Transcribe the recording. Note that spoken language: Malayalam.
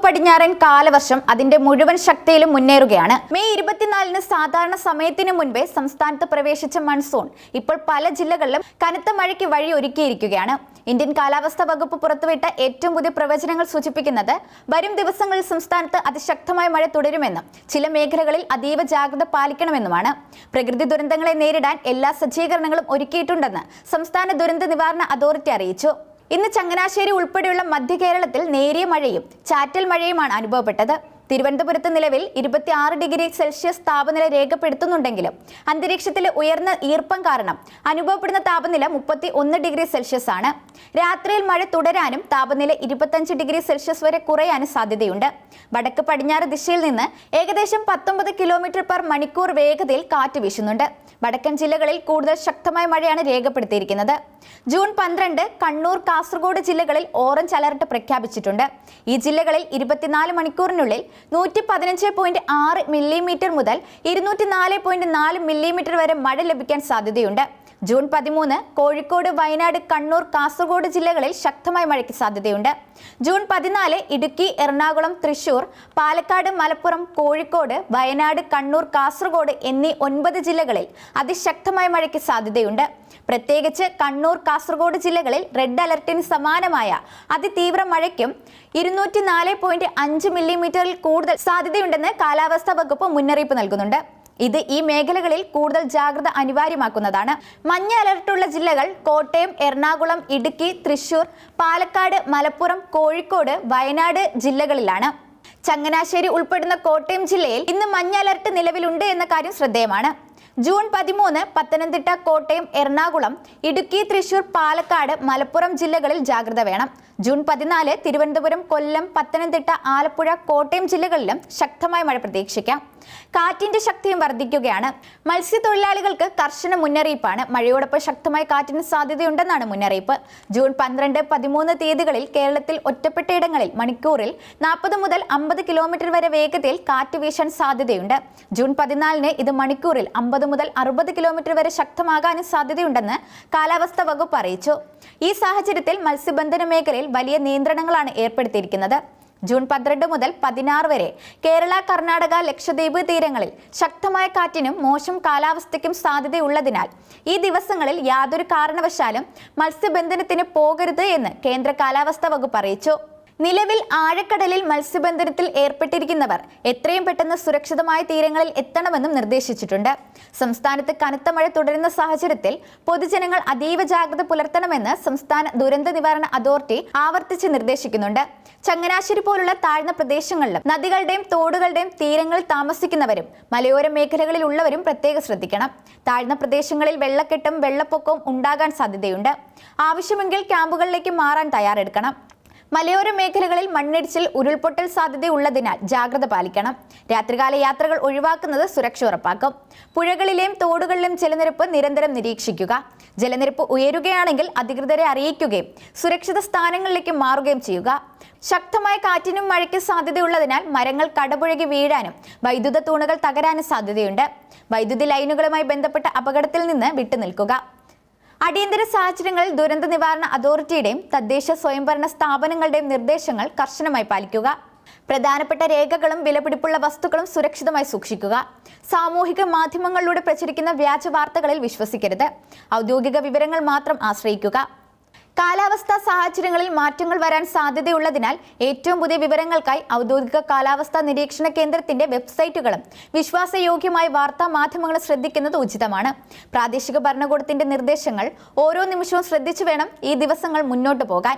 പടിഞ്ഞാറൻ കാലവർഷം അതിന്റെ മുഴുവൻ ശക്തിയിലും മുന്നേറുകയാണ്. മെയ് 24-ന് സാധാരണ സമയത്തിന് മുൻപേ സംസ്ഥാനത്ത് പ്രവേശിച്ച മൺസൂൺ ഇപ്പോൾ പല ജില്ലകളിലും കനത്ത മഴയ്ക്ക് വഴി ഒരുക്കിയിരിക്കുകയാണ്. ഇന്ത്യൻ കാലാവസ്ഥാ വകുപ്പ് പുറത്തുവിട്ട ഏറ്റവും പുതിയ പ്രവചനങ്ങൾ സൂചിപ്പിക്കുന്നത് വരും ദിവസങ്ങളിൽ സംസ്ഥാനത്ത് അതിശക്തമായ മഴ തുടരുമെന്നും ചില മേഖലകളിൽ അതീവ ജാഗ്രത പാലിക്കണമെന്നുമാണ്. പ്രകൃതി ദുരന്തങ്ങളെ നേരിടാൻ എല്ലാ സജ്ജീകരണങ്ങളും ഒരുക്കിയിട്ടുണ്ടെന്ന് സംസ്ഥാന ദുരന്ത നിവാരണ അതോറിറ്റി അറിയിച്ചു. ഇന്ന് ചങ്ങനാശ്ശേരി ഉൾപ്പെടെയുള്ള മധ്യ കേരളത്തിൽ നേരിയ മഴയും ചാറ്റൽ മഴയുമാണ് അനുഭവപ്പെട്ടത്. തിരുവനന്തപുരത്ത് നിലവിൽ 26 ഡിഗ്രി സെൽഷ്യസ് താപനില രേഖപ്പെടുത്തുന്നുണ്ടെങ്കിലും അന്തരീക്ഷത്തിലെ ഉയർന്ന ഈർപ്പം കാരണം അനുഭവപ്പെടുന്ന താപനില 31 ഡിഗ്രി സെൽഷ്യസ് ആണ്. രാത്രിയിൽ മഴ തുടരാനും താപനില 25 ഡിഗ്രി സെൽഷ്യസ് വരെ കുറയാനും സാധ്യതയുണ്ട്. വടക്ക് പടിഞ്ഞാറ് ദിശയിൽ നിന്ന് ഏകദേശം 19 km/മണിക്കൂർ വേഗതയിൽ കാറ്റ് വീശുന്നുണ്ട്. വടക്കൻ ജില്ലകളിൽ കൂടുതൽ ശക്തമായ മഴയാണ് രേഖപ്പെടുത്തിയിരിക്കുന്നത്. ജൂൺ 12 കണ്ണൂർ, കാസർഗോഡ് ജില്ലകളിൽ ഓറഞ്ച് അലർട്ട് പ്രഖ്യാപിച്ചിട്ടുണ്ട്. ഈ ജില്ലകളിൽ 24 മണിക്കൂറിനുള്ളിൽ 115.6 മില്ലിമീറ്റർ മുതൽ 204.4 മില്ലിമീറ്റർ വരെ മഴ ലഭിക്കാൻ സാധ്യതയുണ്ട്. ജൂൺ 13 കോഴിക്കോട്, വയനാട്, കണ്ണൂർ, കാസർഗോഡ് ജില്ലകളിൽ ശക്തമായ മഴയ്ക്ക് സാധ്യതയുണ്ട്. ജൂൺ 14 ഇടുക്കി, എറണാകുളം, തൃശൂർ, പാലക്കാട്, മലപ്പുറം, കോഴിക്കോട്, വയനാട്, കണ്ണൂർ, കാസർഗോഡ് എന്നീ 9 ജില്ലകളിൽ അതിശക്തമായ മഴയ്ക്ക് സാധ്യതയുണ്ട്. പ്രത്യേകിച്ച് കണ്ണൂർ, കാസർഗോഡ് ജില്ലകളിൽ റെഡ് അലർട്ടിന് സമാനമായ അതിതീവ്ര മഴയ്ക്കും 204.5 മില്ലിമീറ്ററിൽ കൂടുതൽ സാധ്യതയുണ്ടെന്ന് കാലാവസ്ഥാ വകുപ്പ് മുന്നറിയിപ്പ് നൽകുന്നുണ്ട്. ഇത് ഈ മേഖലകളിൽ കൂടുതൽ ജാഗ്രത അനിവാര്യമാക്കുന്നതാണ്. മഞ്ഞ അലർട്ടുള്ള ജില്ലകൾ കോട്ടയം, എറണാകുളം, ഇടുക്കി, തൃശൂർ, പാലക്കാട്, മലപ്പുറം, കോഴിക്കോട്, വയനാട് ജില്ലകളിലാണ്. ചങ്ങനാശ്ശേരി ഉൾപ്പെടുന്ന കോട്ടയം ജില്ലയിൽ ഇന്ന് മഞ്ഞ അലർട്ട് നിലവിലുണ്ട് എന്ന കാര്യം ശ്രദ്ധേയമാണ്. ജൂൺ 13 പത്തനംതിട്ട, കോട്ടയം, എറണാകുളം, ഇടുക്കി, തൃശൂർ, പാലക്കാട്, മലപ്പുറം ജില്ലകളിൽ ജാഗ്രത വേണം. ജൂൺ 14 തിരുവനന്തപുരം, കൊല്ലം, പത്തനംതിട്ട, ആലപ്പുഴ, കോട്ടയം ജില്ലകളിലും ശക്തമായ മഴ പ്രതീക്ഷിക്കാം. കാറ്റിന്റെ ശക്തിയും വർദ്ധിക്കുകയാണ്. മത്സ്യത്തൊഴിലാളികൾക്ക് കർശന മുന്നറിയിപ്പാണ്. മഴയോടൊപ്പം ശക്തമായ കാറ്റിന് സാധ്യതയുണ്ടെന്നാണ് മുന്നറിയിപ്പ്. ജൂൺ 12, 13 തീയതികളിൽ കേരളത്തിൽ ഒറ്റപ്പെട്ടയിടങ്ങളിൽ മണിക്കൂറിൽ 40 മുതൽ 50 കിലോമീറ്റർ വരെ വേഗതയിൽ കാറ്റ് വീശാൻ സാധ്യതയുണ്ട്. ജൂൺ 14 ഇത് മണിക്കൂറിൽ 50 മുതൽ 60 കിലോമീറ്റർ വരെ ശക്തമാകാനും സാധ്യതയുണ്ടെന്ന് കാലാവസ്ഥാ വകുപ്പ് അറിയിച്ചു. ഈ സാഹചര്യത്തിൽ മത്സ്യബന്ധന മേഖലയിൽ വലിയ നിയന്ത്രണങ്ങളാണ് ഏർപ്പെടുത്തിയിരിക്കുന്നത്. ജൂൺ 12 മുതൽ 16 വരെ കേരള, കർണാടക, ലക്ഷദ്വീപ് തീരങ്ങളിൽ ശക്തമായ കാറ്റിനും മോശം കാലാവസ്ഥയ്ക്കും സാധ്യതയുള്ളതിനാൽ ഈ ദിവസങ്ങളിൽ യാതൊരു കാരണവശാലും മത്സ്യബന്ധനത്തിന് പോകരുത് എന്ന് കേന്ദ്ര കാലാവസ്ഥാ വകുപ്പ് അറിയിച്ചു. നിലവിൽ ആഴക്കടലിൽ മത്സ്യബന്ധനത്തിൽ ഏർപ്പെട്ടിരിക്കുന്നവർ എത്രയും പെട്ടെന്ന് സുരക്ഷിതമായ തീരങ്ങളിൽ എത്തണമെന്നും നിർദ്ദേശിച്ചിട്ടുണ്ട്. സംസ്ഥാനത്ത് കനത്ത മഴ തുടരുന്ന സാഹചര്യത്തിൽ പൊതുജനങ്ങൾ അതീവ ജാഗ്രത പുലർത്തണമെന്ന് സംസ്ഥാന ദുരന്ത നിവാരണ അതോറിറ്റി ആവർത്തിച്ച് നിർദ്ദേശിക്കുന്നുണ്ട്. ചങ്ങനാശ്ശേരി പോലുള്ള താഴ്ന്ന പ്രദേശങ്ങളിലും നദികളുടെയും തോടുകളുടെയും തീരങ്ങളിൽ താമസിക്കുന്നവരും മലയോര മേഖലകളിൽ ഉള്ളവരും പ്രത്യേകം ശ്രദ്ധിക്കണം. താഴ്ന്ന പ്രദേശങ്ങളിൽ വെള്ളക്കെട്ടും വെള്ളപ്പൊക്കവും ഉണ്ടാകാൻ സാധ്യതയുണ്ട്. ആവശ്യമെങ്കിൽ ക്യാമ്പുകളിലേക്ക് മാറാൻ തയ്യാറെടുക്കണം. മലയോര മേഖലകളിൽ മണ്ണിടിച്ചിൽ, ഉരുൾപൊട്ടൽ സാധ്യതയുള്ളതിനാൽ ജാഗ്രത പാലിക്കണം. രാത്രികാല യാത്രകൾ ഒഴിവാക്കുന്നത് സുരക്ഷ ഉറപ്പാക്കും. പുഴകളിലെയും തോടുകളിലെയും ജലനിരപ്പ് നിരന്തരം നിരീക്ഷിക്കുക. ജലനിരപ്പ് ഉയരുകയാണെങ്കിൽ അധികൃതരെ അറിയിക്കുകയും സുരക്ഷിത സ്ഥാനങ്ങളിലേക്ക് മാറുകയും ചെയ്യുക. ശക്തമായ കാറ്റിനും മഴയ്ക്ക് സാധ്യതയുള്ളതിനാൽ മരങ്ങൾ കടപുഴകി വീഴാനും വൈദ്യുത തൂണുകൾ തകരാനും സാധ്യതയുണ്ട്. വൈദ്യുതി ലൈനുകളുമായി ബന്ധപ്പെട്ട അപകടത്തിൽ നിന്ന് വിട്ടുനിൽക്കുക. അടിയന്തര സാഹചര്യങ്ങളിൽ ദുരന്ത നിവാരണ അതോറിറ്റിയുടെയും തദ്ദേശ സ്വയംഭരണ സ്ഥാപനങ്ങളുടെയും നിർദ്ദേശങ്ങൾ കർശനമായി പാലിക്കുക. പ്രധാനപ്പെട്ട രേഖകളും വിലപിടിപ്പുള്ള വസ്തുക്കളും സുരക്ഷിതമായി സൂക്ഷിക്കുക. സാമൂഹിക മാധ്യമങ്ങളിലൂടെ പ്രചരിക്കുന്ന വ്യാജ വാർത്തകളിൽ വിശ്വസിക്കരുത്. ഔദ്യോഗിക വിവരങ്ങൾ മാത്രം ആശ്രയിക്കുക. കാലാവസ്ഥാ സാഹചര്യങ്ങളിൽ മാറ്റങ്ങൾ വരാൻ സാധ്യതയുള്ളതിനാൽ ഏറ്റവും പുതിയ വിവരങ്ങൾക്കായി ഔദ്യോഗിക കാലാവസ്ഥാ നിരീക്ഷണ കേന്ദ്രത്തിന്റെ വെബ്സൈറ്റുകളും വിശ്വാസയോഗ്യമായ വാർത്താ മാധ്യമങ്ങളും ശ്രദ്ധിക്കുന്നത് ഉചിതമാണ്. പ്രാദേശിക ഭരണകൂടത്തിന്റെ നിർദ്ദേശങ്ങൾ ഓരോ നിമിഷവും ശ്രദ്ധിച്ചു വേണം ഈ ദിവസങ്ങൾ മുന്നോട്ട് പോകാൻ.